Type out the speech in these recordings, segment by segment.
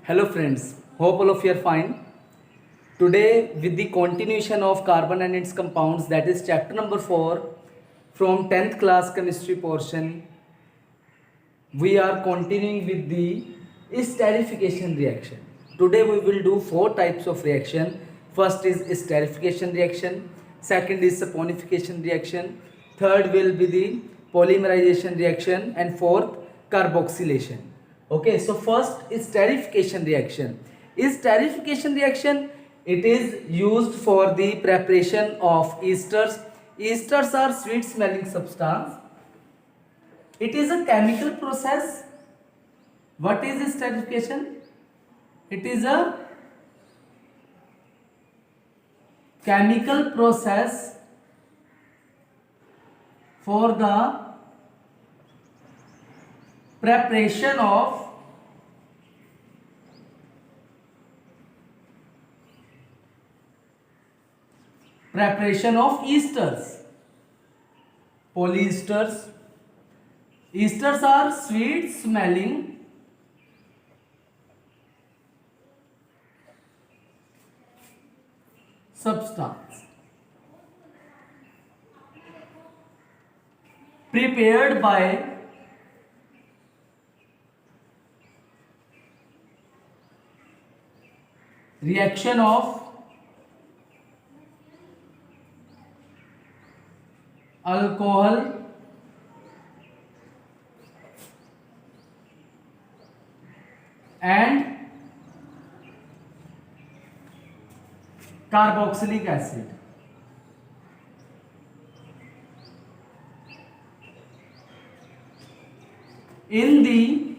Hello friends, hope all of you are fine. Today with the continuation of carbon and its compounds, that is chapter number 4 from 10th class chemistry portion, we are continuing with the esterification reaction. Today we will do 4 types of reaction. First is esterification reaction, second is saponification reaction, third will be the polymerization reaction, and fourth carboxylation. Okay, so first is esterification reaction. Esterification reaction, it is used for the preparation of esters. Esters are sweet smelling substance. It is a chemical process. What is esterification? It is a chemical process for the preparation of esters. Polyesters. Esters are sweet smelling substance prepared by reaction of alcohol and carboxylic acid. In the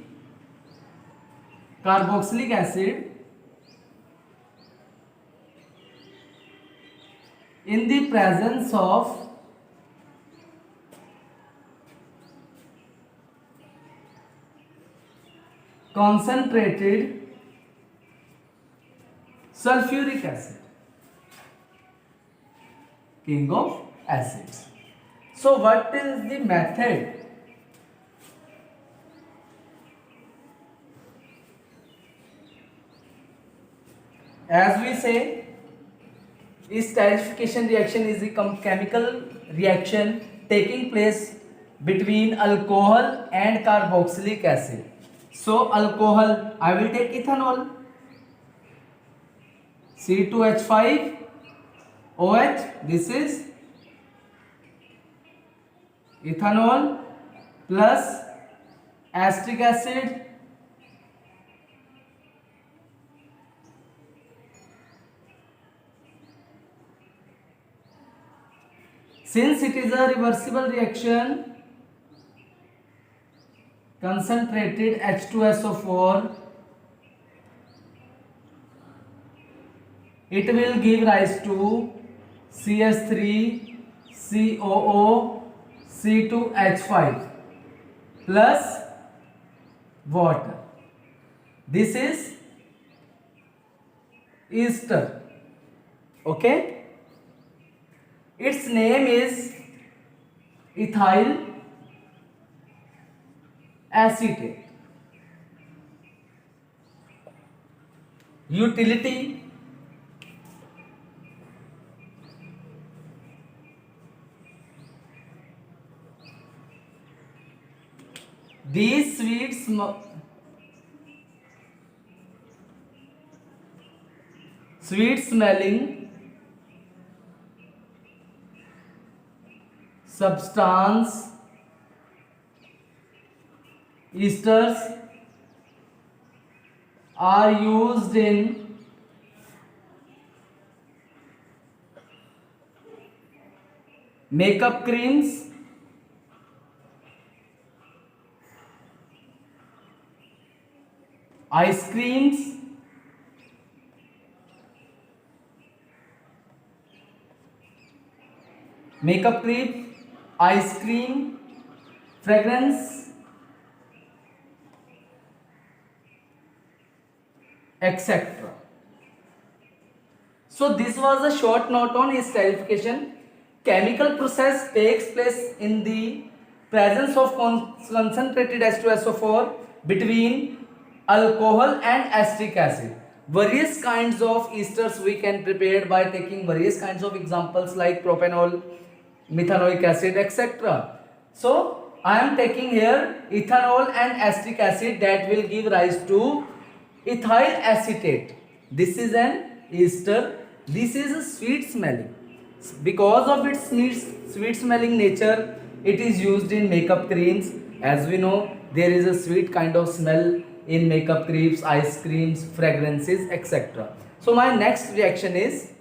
carboxylic acid, in the presence of concentrated sulfuric acid, king of acids. So what is the method? As we say, esterification reaction is a chemical reaction taking place between alcohol and carboxylic acid. So alcohol, I will take ethanol, C2H5 OH, this is ethanol plus acetic acid since it is a reversible reaction. Concentrated H2SO4, it will give rise to CH3 COO C2H5 plus water. This is ester. Okay, its name is ethyl acetate. Utility: these sweet smelling substance esters are used in makeup creams, ice creams, makeup cream, ice cream, fragrance, etc. So this was a short note on esterification. Chemical process takes place in the presence of concentrated H2SO4 between alcohol and acetic acid. Various kinds of esters we can prepare by taking various kinds of examples like propanol, methanoic acid, etc. So I am taking here ethanol and acetic acid that will give rise to ethyl acetate. This is an ester. This is sweet smelling. Because of its sweet smelling nature, it is used in makeup creams. As we know, there is a sweet kind of smell in makeup creams, ice creams, fragrances, etc. So my next reaction is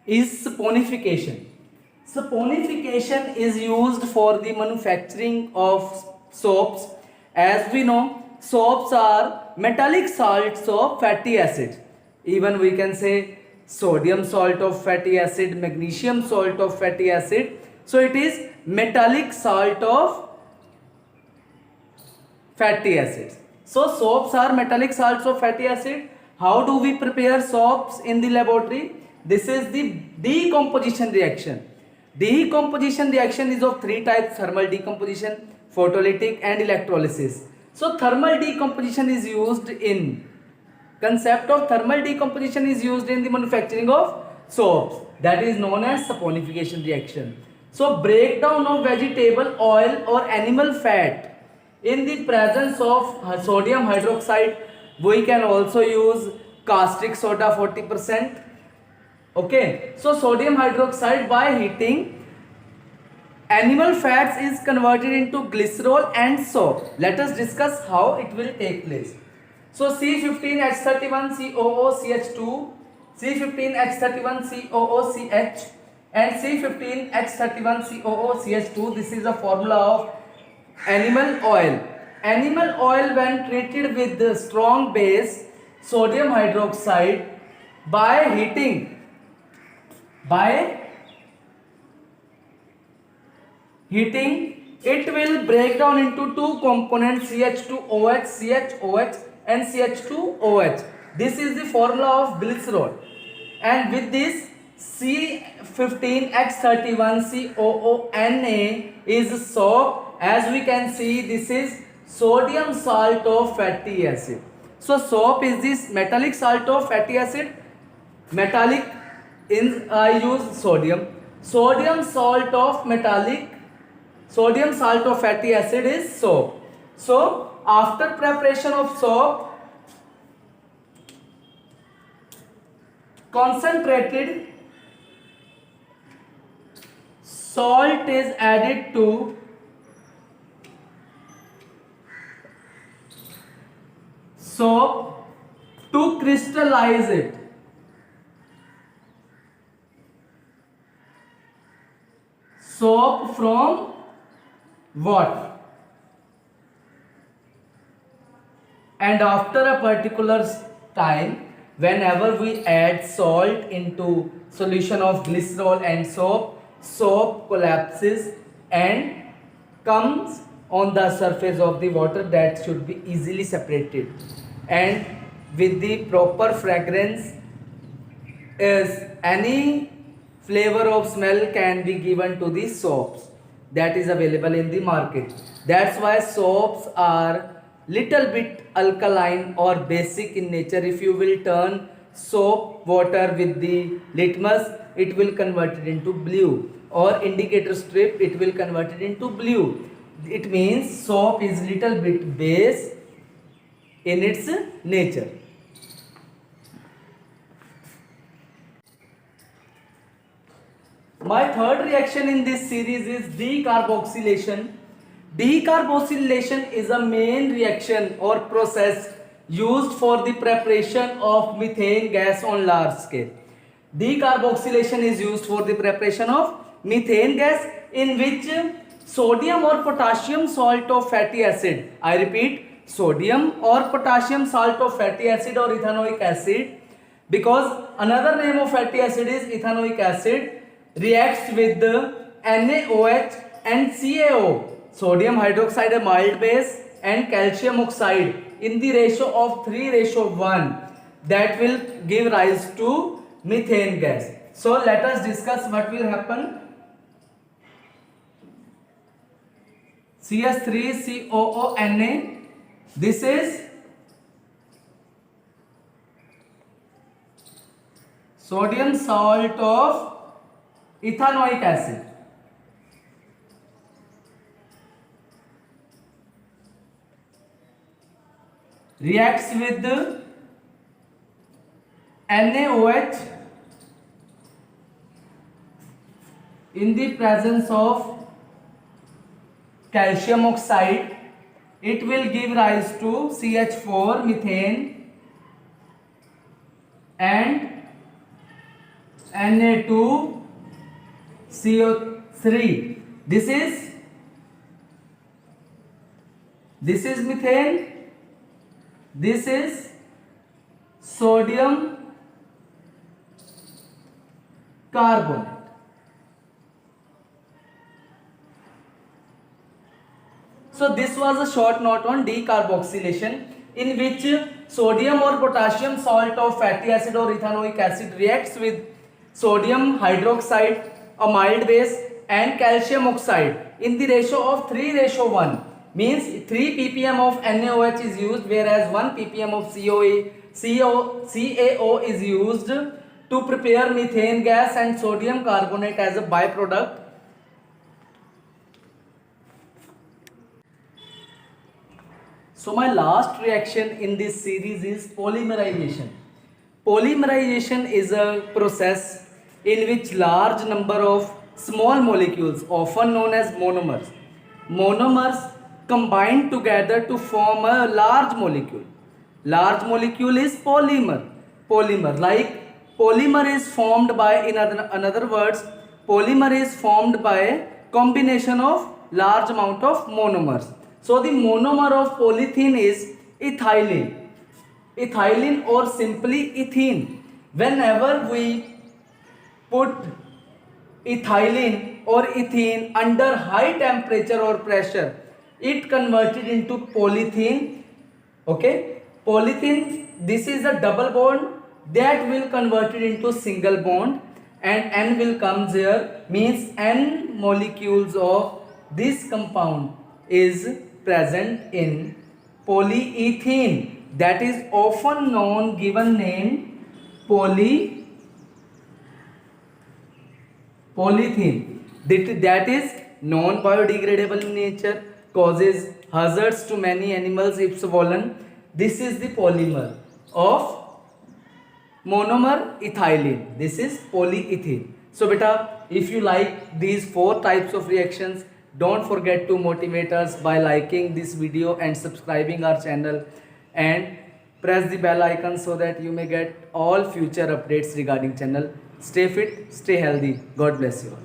saponification. Saponification is used for the manufacturing of soaps. As we know, soaps are metallic salts of fatty acid. Even we can say sodium salt of fatty acid, magnesium salt of fatty acid. So it is metallic salt of fatty acids. So soaps are metallic salts of fatty acid. How do we prepare soaps in the laboratory? This is the decomposition reaction. Decomposition reaction is of three types: thermal decomposition, photolytic and electrolysis. So thermal decomposition is used in concept of thermal decomposition is used in the manufacturing of soaps, that is known as saponification reaction. So breakdown of vegetable oil or animal fat in the presence of sodium hydroxide. We can also use caustic soda 40%. Okay, so sodium hydroxide by heating animal fats is converted into glycerol and soap. Let us discuss how it will take place. So C15H31COOCH2, C15H31COOCH and C15H31COOCH2. This is a formula of animal oil. Animal oil when treated with the strong base sodium hydroxide by heating, it will break down into two components, CH2OH, CHOH and CH2OH. This is the formula of glycerol. And with this C15H31COONA is soap. As we can see, this is sodium salt of fatty acid. So soap is this metallic salt of fatty acid. Metallic in I use sodium. Sodium salt of fatty acid is soap. So after preparation of soap, concentrated salt is added to soap to crystallize it. Soap from water. And after a particular time, whenever we add salt into solution of glycerol and soap collapses and comes on the surface of the water. That should be easily separated, and with the proper fragrance, is any flavor of smell can be given to the soaps that is available in the market. That's why soaps are little bit alkaline or basic in nature. If you will turn soap water with the litmus, it will convert it into blue, or indicator strip, it will convert it into blue. It means soap is little bit base in its nature. My third reaction in this series is decarboxylation. Decarboxylation is a main reaction or process used for the preparation of methane gas on large scale. Decarboxylation is used for the preparation of methane gas, in which sodium or potassium salt of fatty acid, I repeat, sodium or potassium salt of fatty acid or ethanoic acid, because another name of fatty acid is ethanoic acid, reacts with the NaOH and CaO, sodium hydroxide, a mild base, and calcium oxide in the ratio of 3:1. That will give rise to methane gas. So let us discuss what will happen. CH3COO Na. This is sodium salt of ethanoic acid. Reacts with NaOH in the presence of calcium oxide. It will give rise to CH4 methane and Na2CO3. This is methane. This is sodium carbonate. So this was a short note on decarboxylation, in which sodium or potassium salt of fatty acid or ethanoic acid reacts with sodium hydroxide, a mild base, and calcium oxide in the ratio of 3:1. Means 3 ppm of NaOH is used, whereas 1 ppm of CaO is used to prepare methane gas and sodium carbonate as a byproduct. So my last reaction in this series is polymerization. Polymerization is a process in which large number of small molecules, often known as monomers combine together to form a large molecule. Large molecule is polymer. Like polymer is formed by, in other words, polymer is formed by a combination of large amount of monomers. So the monomer of polythene is ethylene. Ethylene or simply ethene. Whenever we put ethylene or ethene under high temperature or pressure, it converted into polythene. Okay, polythene, this is a double bond that will convert it into single bond, and N will come here, means N molecules of this compound is present in polyethene, that is often known, given name polythene. That is non-biodegradable in nature, causes hazards to many animals if swollen. This is the polymer of monomer ethylene. This is polyethylene. So beta, if you like these 4 types of reactions, don't forget to motivate us by liking this video and subscribing our channel, and press the bell icon so that you may get all future updates regarding channel. Stay fit, stay healthy. God bless you all.